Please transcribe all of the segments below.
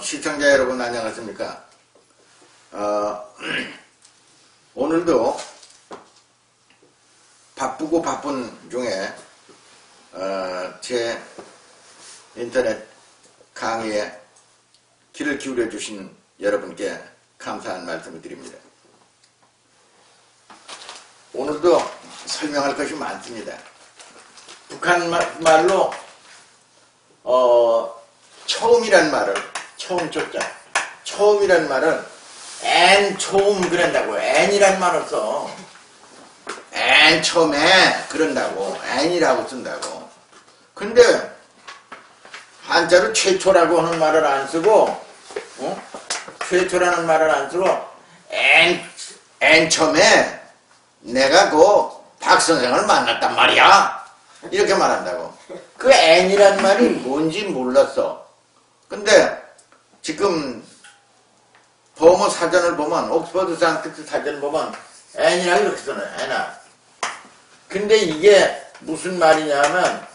시청자 여러분 안녕하십니까. 오늘도 바쁘고 바쁜 중에 제 인터넷 강의에 귀를 기울여 주신 여러분께 감사한 말씀을 드립니다. 오늘도 설명할 것이 많습니다. 북한 말로 처음이란 말을 처음 쫓자 처음이란 말은 엔 처음 그런다고 엔이란 말을 써. 엔 처음에 그런다고 엔이라고 쓴다고. 근데 한자로 최초라고 하는 말을 안 쓰고 최초라는 말을 안 쓰고 엔 처음에 내가 그 박 선생을 만났단 말이야 이렇게 말한다고. 그 엔이란 말이 뭔지 몰랐어. 근데 지금 버머 사전을 보면 옥스퍼드 산스크리트 사전을 보면 엔이라고 이렇게 써놔요. 엔아. 근데 이게 무슨 말이냐면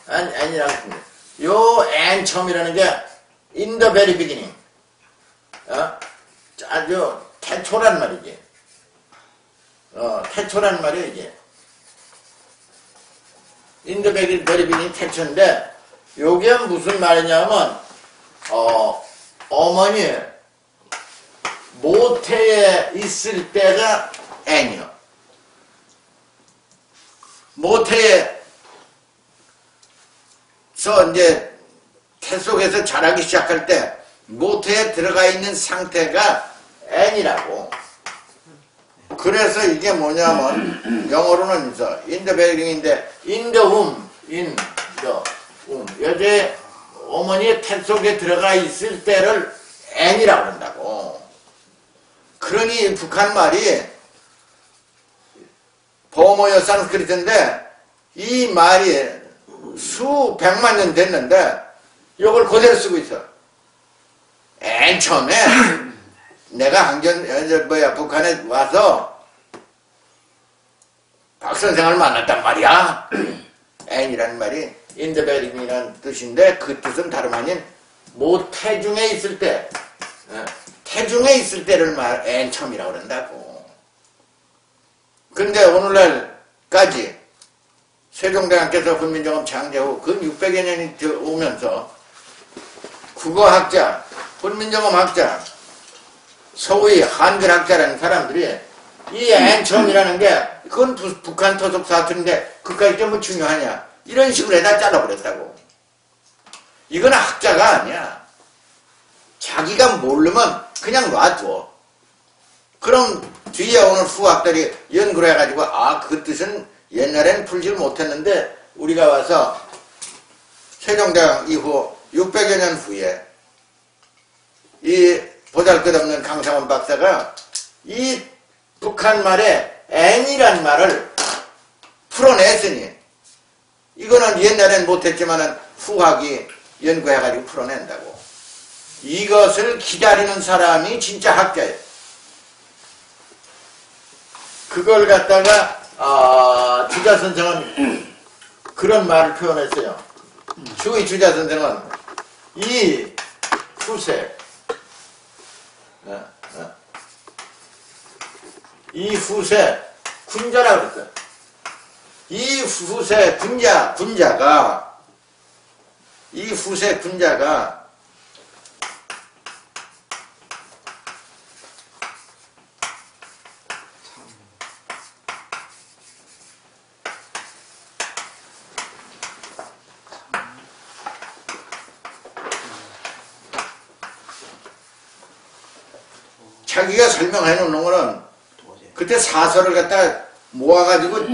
엔이라고 씁니다. 요 엔 처음이라는 게 in the very beginning 아주 태초란 말이지. 태초란 말이에요 이게. in the very beginning 태초인데 요게 무슨 말이냐면 어머니 모태에 있을 때가 엔이요. 모태에서 이제 태 속에서 자라기 시작할 때 모태에 들어가 있는 상태가 엔이라고. 그래서 이게 뭐냐면 영어로는 in the beginning인데 in the womb 여자의 어머니의 태 속에 들어가 있을 때를 엔이라고 한다고. 그러니 북한 말이 버머여 산스크리트인데 이 말이 수백만 년 됐는데 이걸 그대로 쓰고 있어. 엔 처음에 내가 북한에 와서 박 선생을 만났단 말이야. 엔이라는 말이 in the beginning이라는 뜻인데 그 뜻은 다름 아닌 태중에 있을 때 태중에 있을 때를 엔 처음이라고 그런다고. 근데 오늘날까지 세종대왕께서 훈민정음 창제 후 근 600여 년이 오면서 국어학자, 훈민정음 학자, 소위 한글학자라는 사람들이 이 엔 처음이라는 게 그건 북한 토속 사투리인데 그까지 좀 뭐 중요하냐 이런 식으로 해다 잘라버렸다고. 이건 학자가 아니야. 자기가 모르면 그냥 놔둬. 그럼 뒤에 오는 후학들이 연구를 해가지고 그 뜻은 옛날엔 풀지를 못했는데 우리가 와서 세종대왕 이후 600여 년 후에 이 보잘것없는 강상원 박사가 이 북한 말에 엔이란 말을 풀어냈으니 이거는 옛날엔 못했지만은 후학이 연구해가지고 풀어낸다고. 이것을 기다리는 사람이 진짜 학자예요. 그걸 갖다가 주자 선생은 그런 말을 표현했어요. 주의 주자 선생은 이 후세 이 후세 군자라고 그랬어요. 이 후세 군자가 자기가 설명해 놓는 거는 그때 사설을 갖다 모아가지고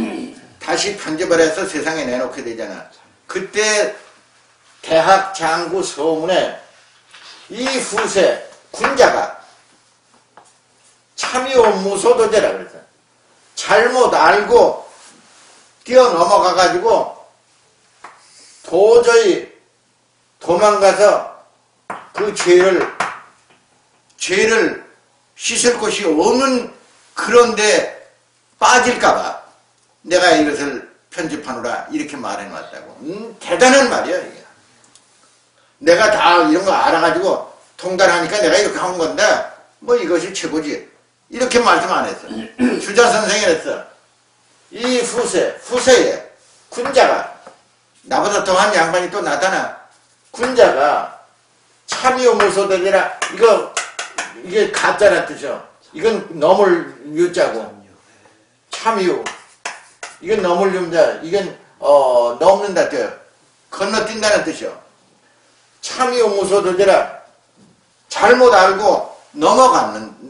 다시 편집을 해서 세상에 내놓게 되잖아. 그때 대학 장구 서문에 이 후세 군자가 참여무소도제라 그랬어. 잘못 알고 뛰어넘어가가지고 도저히 도망가서 그 죄를 씻을 곳이 없는 그런데 빠질까봐 내가 이것을 편집하노라 이렇게 말해놨다고. 대단한 말이야 이게. 내가 다 이런 거 알아가지고 통달하니까 내가 이렇게 한 건데 뭐 이것이 최고지. 이렇게 말씀 안 했어. 주자 선생이 했어. 이 후세에 군자가 나보다 더한 양반이 또 나타나. 군자가 참이요 무소되리라. 이게 가짜란 뜻이요. 이건 넘을 유자고 참이요. 이건 넘을 유자. 이건 넘는다 뜻. 건너뛴다는 뜻이요. 참이요 무소되리라. 잘못 알고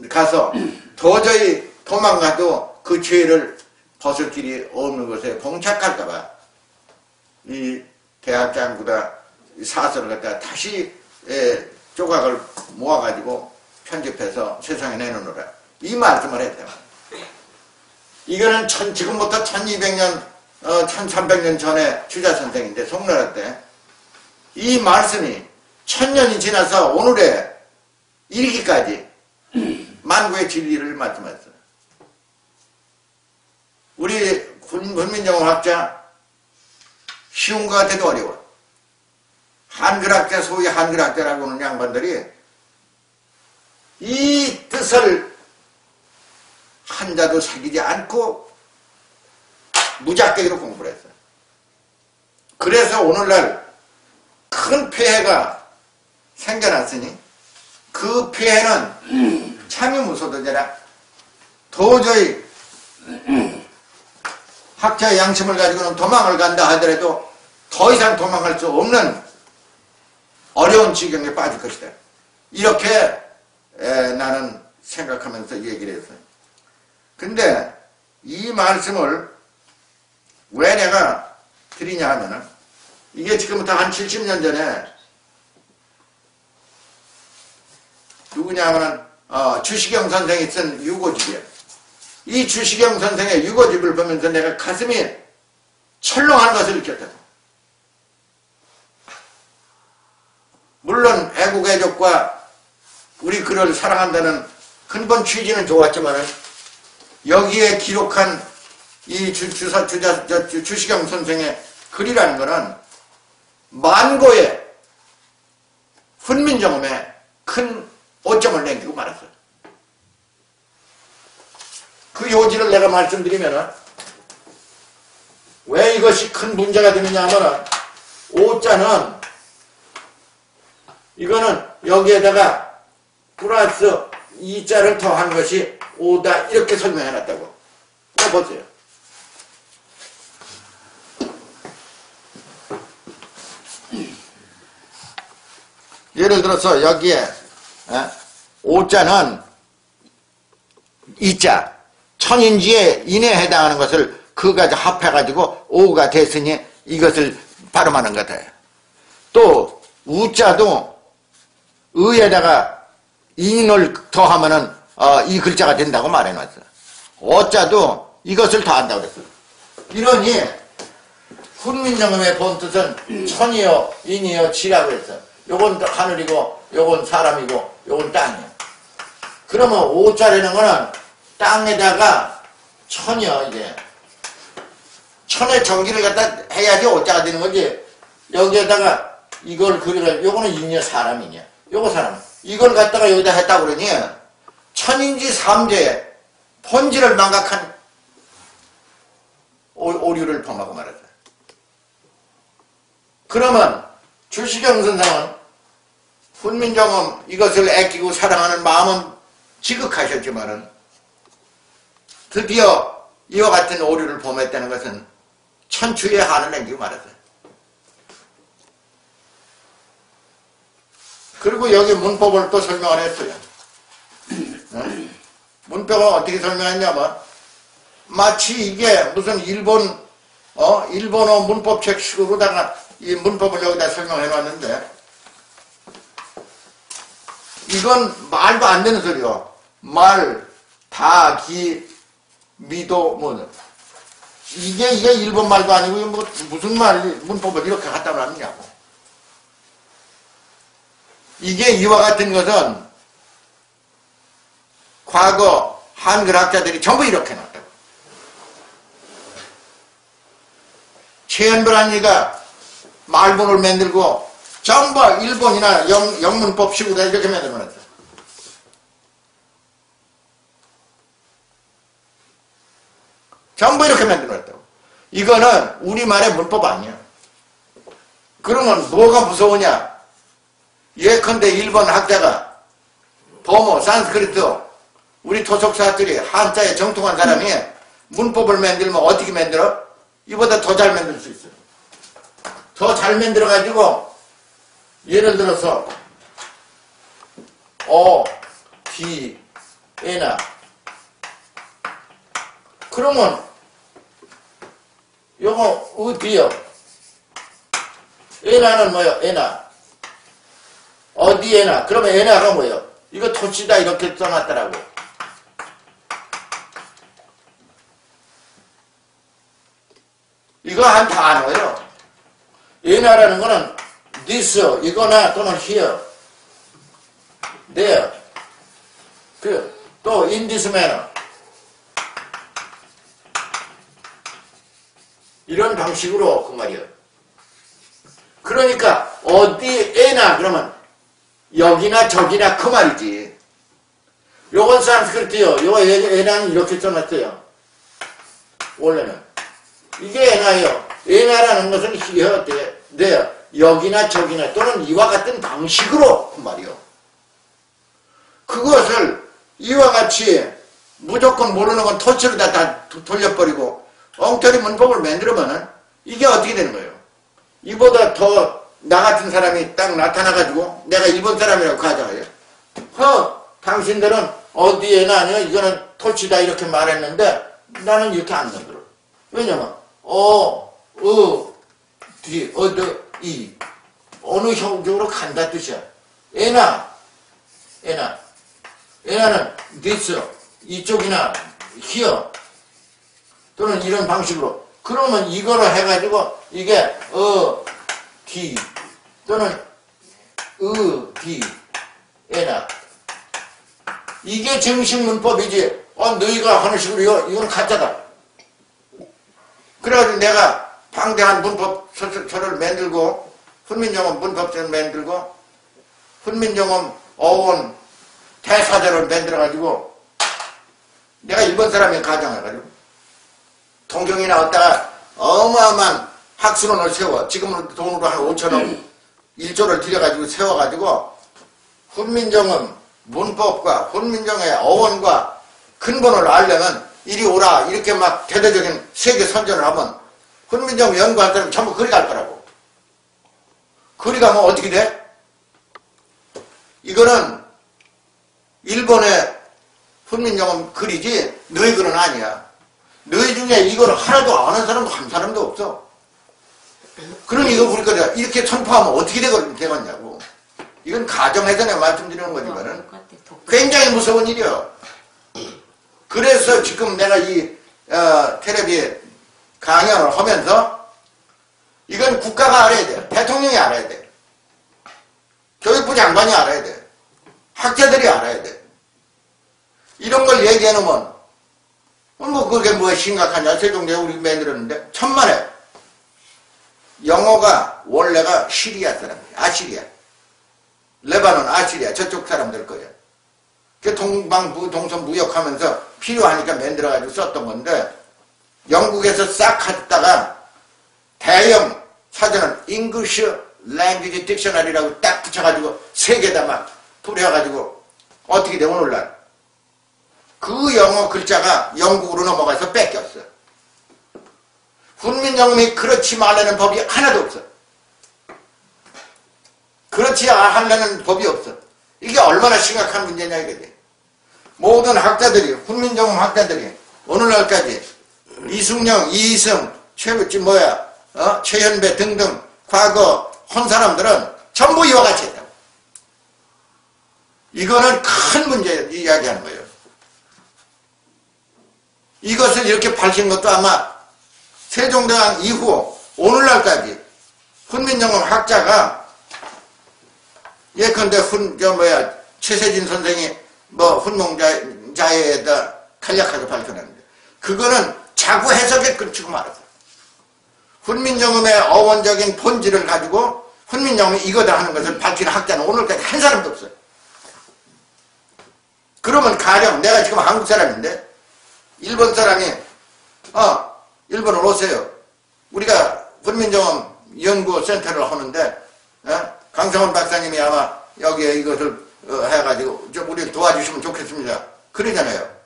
가서 도저히 도망가도 그 죄를 벗을 길이 없는 것에 봉착할까봐 이 대학장구다 사설을 갖다가 다시 조각을 모아가지고 편집해서 세상에 내놓으라. 이 말씀을 했대요. 이거는 지금부터 1200년, 1300년 전에 주자 선생인데 송나라 때 이 말씀이 1000년이 지나서 오늘에 이르기까지 만구의 진리를 말씀했어요. 우리 훈민정음학자 쉬운 것 같아도 어려워. 한글학자, 소위 한글학자라고 하는 양반들이 이 뜻을 한자도 새기지 않고 무작대기로 공부를 했어요. 그래서 오늘날 큰 폐해가 생겨났으니 그 폐해는 참여무소도제라. 도저히 학자의 양심을 가지고는 도망을 간다 하더라도 더 이상 도망갈 수 없는 어려운 지경에 빠질 것이다. 이렇게 나는 생각하면서 얘기를 했어요. 근데 이 말씀을 왜 내가 드리냐 하면은 이게 지금부터 한 70년 전에 누구냐 하면은 주시경 선생이 쓴 유고집이에요. 이 주시경 선생의 유고집을 보면서 내가 가슴이 철렁한 것을 느꼈다. 물론 애국애족과 우리 글을 사랑한다는 근본 취지는 좋았지만은 여기에 기록한 이 주시경 선생의 글이라는 것은 만고의 훈민정음에 큰 오점을 남기고 말았어요. 그 요지를 내가 말씀드리면은 왜 이것이 큰 문제가 되느냐 하면은 오자는 이거는 여기에다가 플러스 이자를 더한 것이 오다 이렇게 설명해 놨다고. 보세요. 예를 들어서 여기에 오자는 이자 천인지에 인에 해당하는 것을 그까지 합해가지고 오가 됐으니 이것을 발음하는 것 같아요. 또 우자도 의에다가 인을 더하면은 이 글자가 된다고 말해놨어요. 어자도 이것을 더한다고 그랬어요. 이러니 훈민정음의 본뜻은 천이요 인이요 지라고 했어요. 요건 하늘이고 요건 사람이고 요건 땅이에요. 그러면 오자라는 거는 땅에다가 천이요 이게 천의 전기를 갖다 해야지 오자가 되는 거지. 여기에다가 이걸 그려가 요거는 인이요 사람이냐 요거 사람 이걸 갖다가 여기다 했다고 그러니 천인지 삼재의 본질을 망각한 오류를 범하고 말았어요. 그러면 주시경 선생은 훈민정음 이것을 아끼고 사랑하는 마음은 지극하셨지만은 드디어 이와 같은 오류를 범했다는 것은 천추의 한을 남기고 말았어요. 그리고 여기 문법을 또 설명을 했어요. 문법을 어떻게 설명했냐면 마치 이게 무슨 일본어 문법책식으로다가 이 문법을 여기다 설명해 놨는데 이건 말도 안 되는 소리요. 말, 다, 기, 미도, 뭐 이게 일본 말도 아니고 뭐 무슨 문법을 이렇게 갖다 놨느냐고. 이게 이와 같은 것은 과거 한글 학자들이 전부 이렇게 놨다고. 최연별한이가 말본을 만들고 전부 일본이나 영문법식으로 이렇게 만들어놨어. 전부 이렇게 만들어놨다고. 이거는 우리말의 문법 아니야. 그러면 뭐가 무서우냐? 예컨대 일본 학자가 버모, 산스크리트, 우리 토속사들이 한자에 정통한 사람이 문법을 만들면 어떻게 만들어? 이보다 더 잘 만들 수 있어. 더 잘 만들어가지고 예를 들어서 D, 에나 그러면 요거 어디요? 에나는 뭐요? 에나 어디 에나? 그러면 에나가 뭐요? 이거 토치다 이렇게 써놨더라고. 이거 한 단어예요. 에나라는 거는 this 이거나 또는 here, there, 또 in this manner 이런 방식으로 그 말이에요. 그러니까 어디에나 그러면 여기나 저기나 그 말이지. 요건 산스크리트요. 요거 에나는 이렇게 써놨어요. 원래는 이게 에나예요. 에나라는 것은 here, there, 여기나 저기나 또는 이와 같은 방식으로 그 말이요. 그것을 이와 같이 무조건 모르는 건 터치로 다 돌려버리고 엉터리 문법을 만들어보면 이게 어떻게 되는 거예요? 이보다 더 나 같은 사람이 딱 나타나가지고 내가 일본 사람이라고 가져가요. 당신들은 어디에나 아니야 이거는 토치다 이렇게 말했는데 나는 이렇게 안 만들어. 왜냐면 뒤, 이 어느 형식으로 간다 뜻이야. 에나는 this 이쪽이나 here 또는 이런 방식으로 그러면 이거를 해가지고 이게 D 또는 D 에나 이게 정식 문법이지. 너희가 하는 식으로 이건 가짜다. 그래가지고 내가 방대한 문법서를 만들고 훈민정음 문법서를 만들고 훈민정음 어원 대사전을 만들어가지고 내가 일본 사람이 가정해가지고 동경에 나왔다가 어마어마한 학술원을 세워. 지금은 돈으로 한 5천억 1조를 들여가지고 세워가지고 훈민정음 문법과 훈민정음의 어원과 근본을 알려면 이리 오라 이렇게 막 대대적인 세계 선전을 하면 훈민정음 연구할 때는 전부 그리 갈 거라고. 그리 가면 어떻게 돼? 이거는 일본의 훈민정음 글이지 너희 글은 아니야. 너희 중에 이걸 하나도 아는 사람도 한 사람도 없어. 그러니 이거 우리 거야 이렇게 선포하면 어떻게 되겠냐고. 이건 가정에서 내가 말씀드리는 거지만은 굉장히 무서운 일이요. 그래서 지금 내가 이 텔레비 강연을 하면서 이건 국가가 알아야 돼. 대통령이 알아야 돼. 교육부 장관이 알아야 돼. 학자들이 알아야 돼. 이런 걸 얘기해 놓으면 그게 뭐가 심각하냐. 세종대 우리 만들었는데 천만에 영어가 원래가 시리아 사람이야. 아시리아. 레바논, 아시리아 저쪽 사람들 거예요. 그 동성 무역하면서 필요하니까 만들어가지고 썼던 건데 영국에서 싹 갔다가 대형 사전을 English Language Dictionary라고 딱 붙여가지고 세 개다 막 뿌려가지고 어떻게 돼 오늘날 그 영어 글자가 영국으로 넘어가서 뺏겼어. 훈민정음이 그렇지 말라는 법이 하나도 없어. 그렇지 하려는 법이 없어. 이게 얼마나 심각한 문제냐 이거지. 모든 학자들이 훈민정음 학자들이 오늘날까지 이승영, 이희승, 최현배 등등 과거 한 사람들은 전부 이와 같이 했다고. 이거는 큰 문제 이야기하는 거예요. 이것을 이렇게 밝힌 것도 아마 세종대왕 이후 오늘날까지 훈민정음 학자가 예컨대 최세진 선생이 훈몽자에다 간략하게 밝혀냈는데 그거는 자구 해석에 그치고 말았어요. 훈민정음의 어원적인 본질을 가지고 훈민정음이 이거다 하는 것을 밝히는 학자는 오늘까지 한 사람도 없어요. 그러면 가령 내가 지금 한국 사람인데 일본 사람이 일본으로 오세요. 우리가 훈민정음 연구센터를 하는데 강성원 박사님이 아마 여기에 이것을 해가지고 좀 우리 도와주시면 좋겠습니다. 그러잖아요.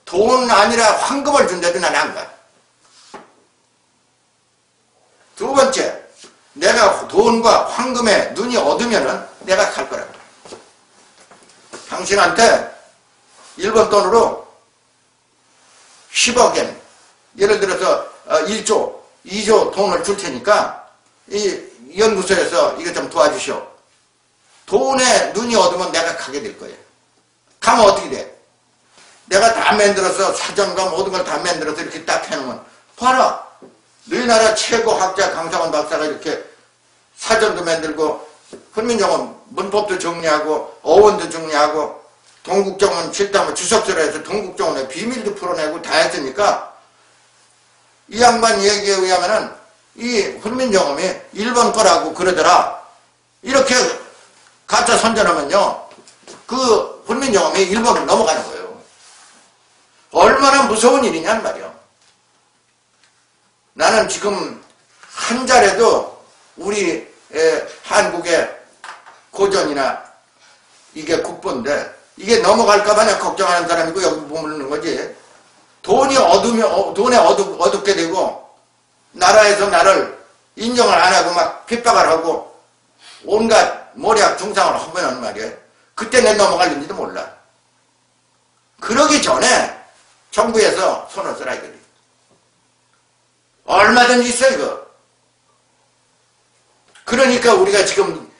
돈 아니라 황금을 준대도 난 안 가. 두 번째, 내가 돈과 황금에 눈이 어두면은 내가 갈 거라고. 당신한테 일본 돈으로 10억엔, 예를 들어서 1조, 2조 돈을 줄 테니까 이 연구소에서 이거 좀 도와주시오. 돈에 눈이 어두면 내가 가게 될 거예요. 가면 어떻게 돼? 내가 다 만들어서 사전과 모든 걸 다 만들어서 이렇게 딱 해놓으면 봐라. 너희 나라 최고 학자 강성원 박사가 이렇게 사전도 만들고 훈민정음 문법도 정리하고 어원도 정리하고 동국정원 실담을 주석서로 해서 동국정원의 비밀도 풀어내고 다 했으니까 이 양반 얘기에 의하면은 이 훈민정음이 일본 거라고 그러더라. 이렇게 가짜 선전하면요. 그 훈민정음이 일본으로 넘어가는 거예요. 얼마나 무서운 일이냔 말이야. 나는 지금 한 자리도 우리 한국의 고전이나 이게 국보인데 이게 넘어갈까봐 내가 걱정하는 사람이고 여기 머무르는 거지. 돈이 어두면 돈에 어둡게 되고 나라에서 나를 인정을 안 하고 막 핍박을 하고 온갖 모략 중상을 하면 말이야. 그때 내 넘어갈는지도 몰라. 그러기 전에 정부에서 손을 써라 이거지. 얼마든지 있어 이거. 그러니까 우리가 지금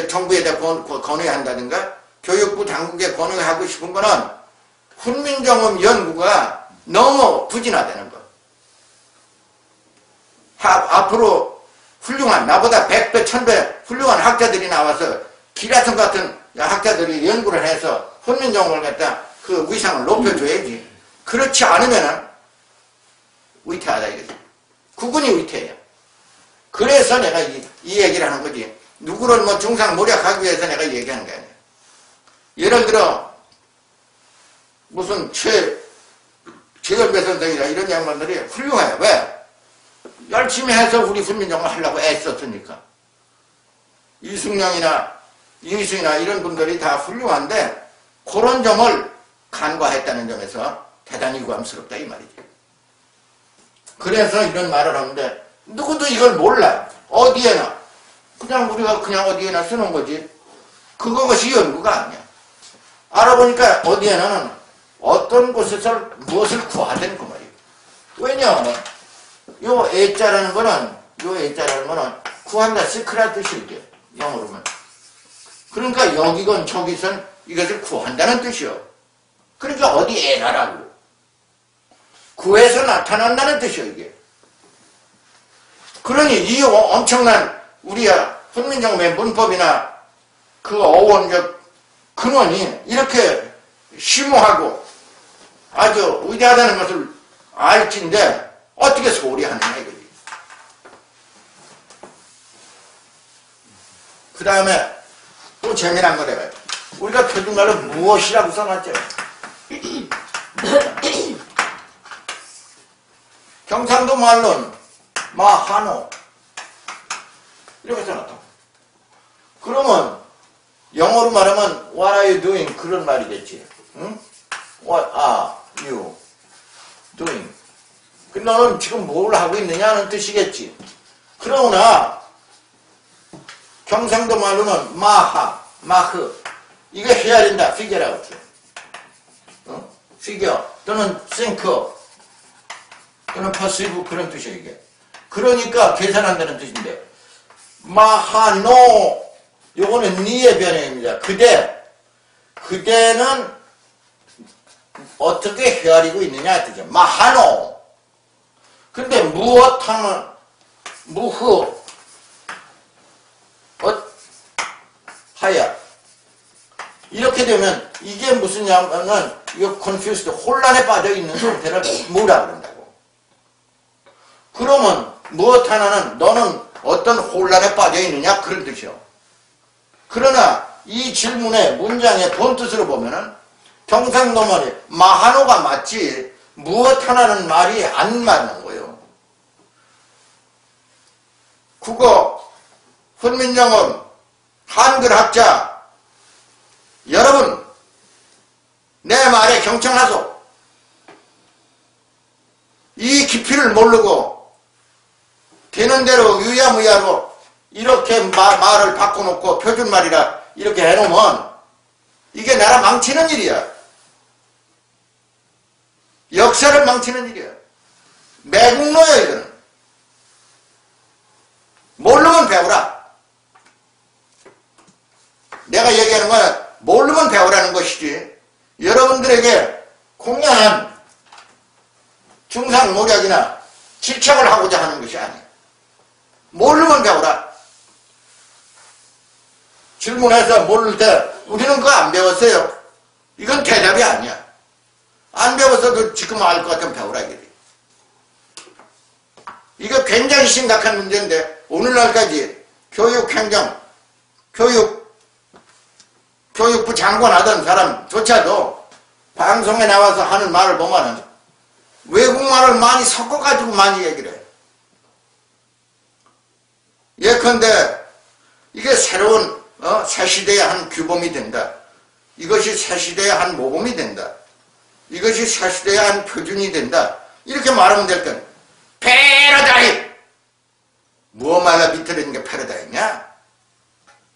정부에다 권유한다든가 교육부 당국에 권유하고 싶은 거는 훈민정음 연구가 너무 부진하다는 거. 앞으로 훌륭한 나보다 100배 1000배 훌륭한 학자들이 나와서 기라성 같은 학자들이 연구를 해서 훈민정음을 갖다 그 위상을 높여줘야지. 그렇지 않으면은 위태하다 이거지. 국군이 위태해요. 그래서 내가 이 얘기를 하는 거지. 누구를 뭐 중상모략하기 위해서 내가 얘기하는 게 아니야. 예를 들어 무슨 최열배 선생이나 이런 양반들이 훌륭해요. 왜? 열심히 해서 우리 훈민정음을 하려고 애썼으니까. 이승영이나 이승이나 이런 분들이 다 훌륭한데 그런 점을 간과했다는 점에서 대단히 유감스럽다 이 말이지. 그래서 이런 말을 하는데 누구도 이걸 몰라. 어디에나. 그냥 우리가 그냥 어디에나 쓰는 거지. 그것이 연구가 아니야. 알아보니까 어디에나는 어떤 곳에서 무엇을 구하든 그 말이에요. 왜냐하면 요 애자라는 거는 구한다, 시크라 뜻이 이게 영어로는. 그러니까 여기건 저기선 이것을 구한다는 뜻이요. 그러니까 어디 에나라고. 구해서 나타난다는 뜻이요 이게. 그러니 이 엄청난 우리야 훈민정음의 문법이나 그 어원적 근원이 이렇게 심오하고 아주 위대하다는 것을 알진데 어떻게 소리하느냐 이거지. 그 다음에 또 재미난 거 내가 우리가 표준말로 무엇이라고 써놨죠. 경상도 말로는 마하노 이렇게 써놨다. 그러면 영어로 말하면 What are you doing? 그런 말이겠지. 응? What are you doing? 그 너는 지금 뭘 하고 있느냐는 뜻이겠지. 그러나 경상도 말로는 마흐 이게 해야 된다. figure라고 했죠. figure 또는 think 또는 perceive 그런 뜻이에요 이게. 그러니까 계산한다는 뜻인데 마하노 요거는 니의 변형입니다. 그대는 어떻게 헤아리고 있느냐 뜻이죠. 마하노. 근데 무엇하면 무흐 하야 이렇게 되면 이게 무슨 냐면은 이거 confused 혼란에 빠져 있는 상태를 뭐라 그런다고. 그러면 무엇 하나는 너는 어떤 혼란에 빠져 있느냐 그런 뜻이요. 그러나 이 질문의 문장의 본뜻으로 보면은 경상도말이 마한어가 맞지 무엇 하나는 말이 안 맞는 거예요. 국어, 훈민정음, 한글학자 여러분 내 말에 경청하소. 이 깊이를 모르고 되는 대로 유야무야로 이렇게 말을 바꿔놓고 표준말이라 이렇게 해놓으면 이게 나라 망치는 일이야. 역사를 망치는 일이야. 매국노야 이거는. 모르면 배우라. 내가 얘기하는 건 모르면 배우라는 것이지 여러분들에게 공연한 중상모략이나 질책을 하고자 하는 것이 아니야. 모르면 배우라. 질문해서 모를 때 우리는 그거 안 배웠어요. 이건 대답이 아니야. 안 배웠어도 지금 알 것 같으면 배우라 이게. 이거 굉장히 심각한 문제인데 오늘날까지 교육행정, 교육부 장관 하던 사람조차도 방송에 나와서 하는 말을 보면은 외국말을 많이 섞어가지고 많이 얘기를 해. 예컨대 이게 새로운 새 시대의 한 규범이 된다. 이것이 새 시대의 한 모범이 된다. 이것이 새 시대의 한 표준이 된다. 이렇게 말하면 될 건 패러다임! 무엇 말과 비틀어진 게 패러다임이야?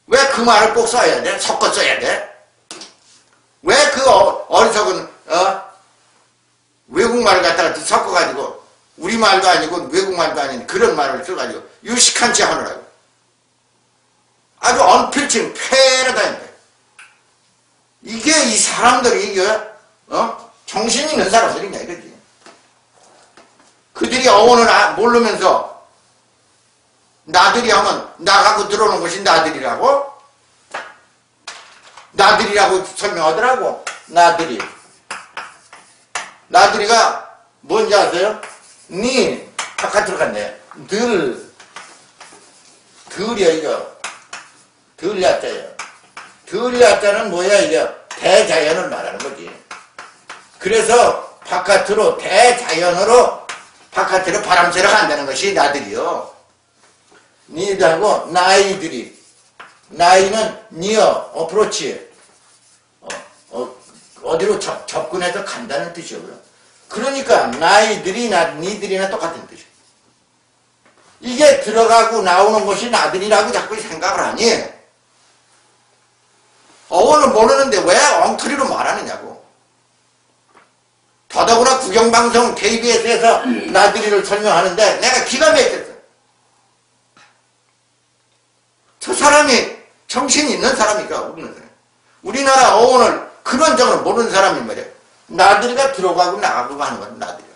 왜 그 말을 꼭 써야 돼? 섞어 써야 돼? 왜 그 어리석은 외국말 갖다가 섞어가지고 우리말도 아니고 외국말도 아닌 그런 말을 써가지고 유식한 채 하느라고. 아주 언필칭 패러다임이야. 이게 이 사람들이 이게 정신 있는 사람들이냐 이거지. 그들이 어원을 모르면서 나들이 하면 나가고 들어오는 것이 나들이라고? 나들이라고 설명하더라고. 나들이가 뭔지 아세요? 바깥으로 갔네. 들이야 이거. 들야자예요. 들야자는 뭐야 이게? 대자연을 말하는 거지. 그래서 바깥으로 대자연으로 바깥으로 바람 쐬러 간다는 것이 나들이요. 니들하고 나이들이. 나이는 니어, 어프로치. 어디로 접근해서 간다는 뜻이고요. 그러니까 니들이나 똑같은 뜻이에요. 이게 들어가고 나오는 것이 나들이라고 자꾸 생각을 하니 어원을 모르는데 왜 엉터리로 말하느냐고. 더더구나 국영방송 KBS에서 나들이를 설명하는데 내가 기가 막혔어. 저 사람이 정신이 있는 사람이니까 모르는 사람. 우리나라 어원을 근원적으로 모르는 사람이 말이야. 나들이가 들어가고 나가고 하는 건 나들이야.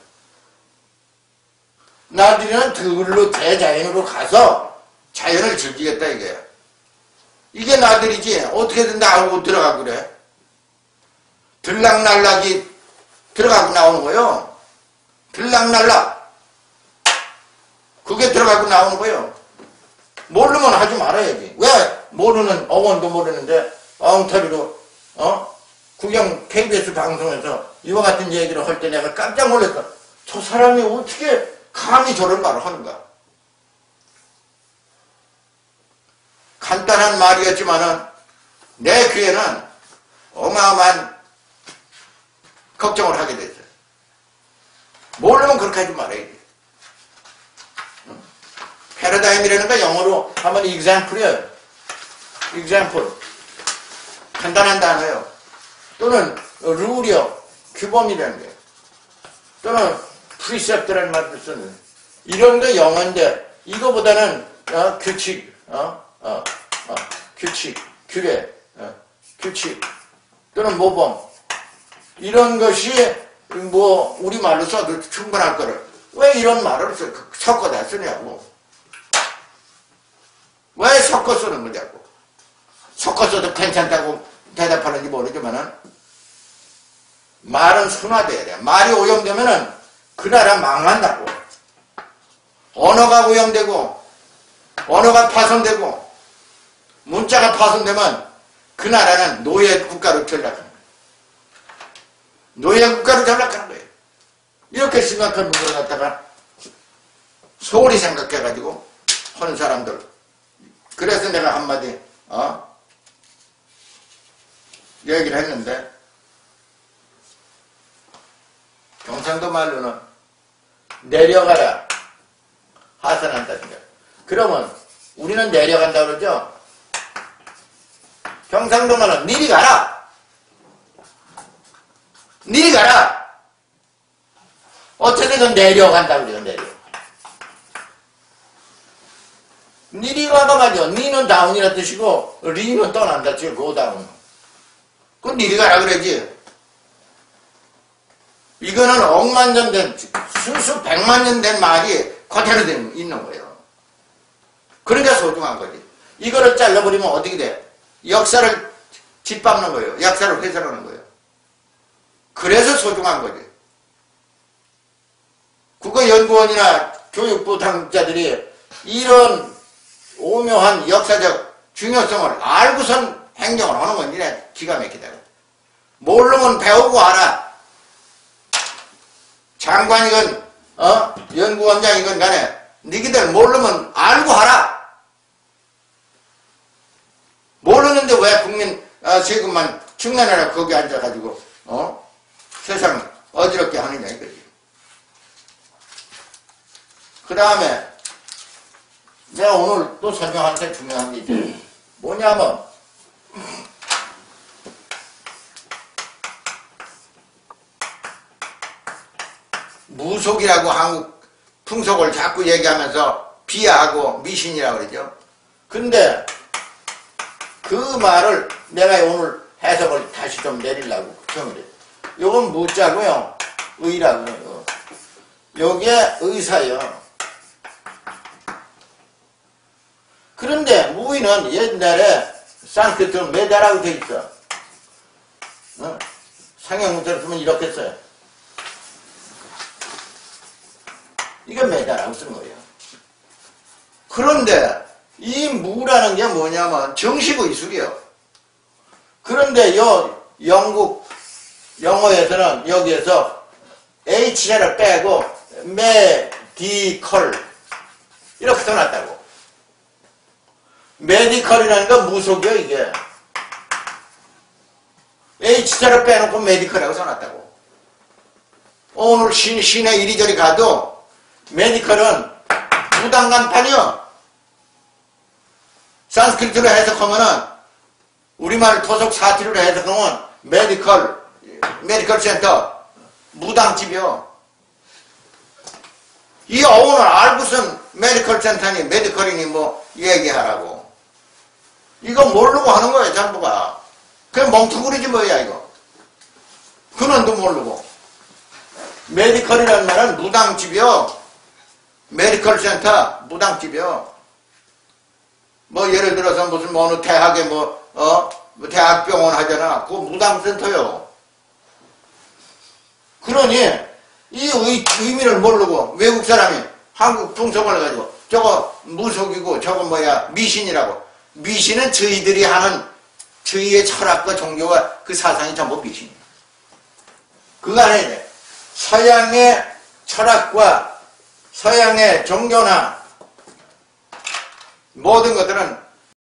나들이는 들로 대자연으로 가서 자연을 즐기겠다 이거야. 이게 나들이지. 어떻게든 나오고 들어가고 그래. 들락날락이 들어가고 나오는 거요. 들락날락. 그게 들어가고 나오는 거요. 모르면 하지 말아야지. 왜 모르는 어원도 모르는데 엉터리로 국영 KBS 방송에서 이와 같은 얘기를 할 때 내가 깜짝 놀랐다. 저 사람이 어떻게 감히 저런 말을 하는가. 간단한 말이었지만은 내 귀에는 어마어마한 걱정을 하게 됐어요. 모르면 그렇게 하지 말아야지. 패러다임이라는 거 영어로 하면 example이에요. example. 간단한 단어요. 또는 룰이요. 규범이라는 거예요. 또는 precept라는 말도 쓰는. 이런 거 영어인데 이거보다는 규칙, 규칙, 규례, 규칙 또는 모범 이런 것이 뭐 우리말로 써도 충분할 거를 왜 이런 말을 섞어다 쓰냐고. 왜 섞어 쓰는 거냐고. 섞어 써도 괜찮다고 대답하는지 모르지만은 말은 순화돼야 돼. 말이 오염되면은 그 나라 망한다고. 언어가 오염되고 언어가 파손되고 문자가 파손되면 그 나라는 노예 국가로 전락하는 거예요. 노예 국가로 전락하는 거예요. 이렇게 심각한 문제를 갖다가 소홀히 생각해가지고 하는 사람들. 그래서 내가 한마디 얘기를 했는데, 경상도 말로는 내려가라 하산한다는 거야. 그러면 우리는 내려간다 그러죠. 경상도 말로는 니리 가라, 니리 가라. 어쨌든 내려간다 그래요. 내려. 니리 가가 말이요. 니는 다운이라 뜻이고 리는 떠난다. 지금 고다운. 그건 니리 가라 그러지. 이거는 억만 년 된, 수수 백만 년 된 말이 그대로 있는 거예요. 그러니까 소중한 거지. 이거를 잘라버리면 어떻게 돼? 역사를 짓밟는 거예요. 역사를 훼손하는 거예요. 그래서 소중한 거지. 국어연구원이나 교육부 당국자들이 이런 오묘한 역사적 중요성을 알고선 행정을 하는 건 이래 기가 막히다. 모르면 배우고 알아. 장관이건 연구원장이건 간에 니기들 모르면 알고 하라. 모르는데 왜 국민 세금만 충난하라 거기 앉아가지고 세상 어지럽게 하느냐 이거지. 그 다음에 내가 오늘 또 설명할 때 중요한 게 있어요. 뭐냐면 무속이라고 한국 풍속을 자꾸 얘기하면서 비하하고 미신이라고 그러죠. 근데 그 말을 내가 오늘 해석을 다시 좀 내리려고 걱정을. 요건 무자고요. 의라고요. 요게 의사요. 그런데 무의는 옛날에 산스크리트 메다라고 돼 있어. 상형문자로 쓰면 이렇게 써요. 이게 메다라고 쓰는 거예요. 그런데 이 무라는 게 뭐냐면 정식의술이요. 그런데 영국 영어에서는 여기에서 H자를 빼고 메디컬 이렇게 써놨다고. 메디컬이라는 건 무속이요 이게. H자를 빼놓고 메디컬이라고 써놨다고. 오늘 시내 이리저리 가도 메디컬은 무당간판이요. 산스크리트로 해석하면은 우리말 토속 사투리로 해석하면 메디컬 센터 무당집이요. 이 어원을 알고선 메디컬 센터니 메디컬이니 뭐 얘기하라고. 이거 모르고 하는 거예요 전부가. 그냥 멍텅구리지 뭐야 이거. 근원도 모르고. 메디컬이라는 말은 무당집이요. 메디컬 센터 무당집이요. 뭐 예를 들어서 무슨 어느 대학에 대학병원 하잖아. 그거 무당센터요. 그러니 이 의미를 모르고 외국 사람이 한국 풍속을 가지고 저거 무속이고 저거 미신이라고. 미신은 저희들이 하는 저희의 철학과 종교와 그 사상이 전부 미신이에요. 그거 알아야 돼. 서양의 철학과 서양의 종교나 모든 것들은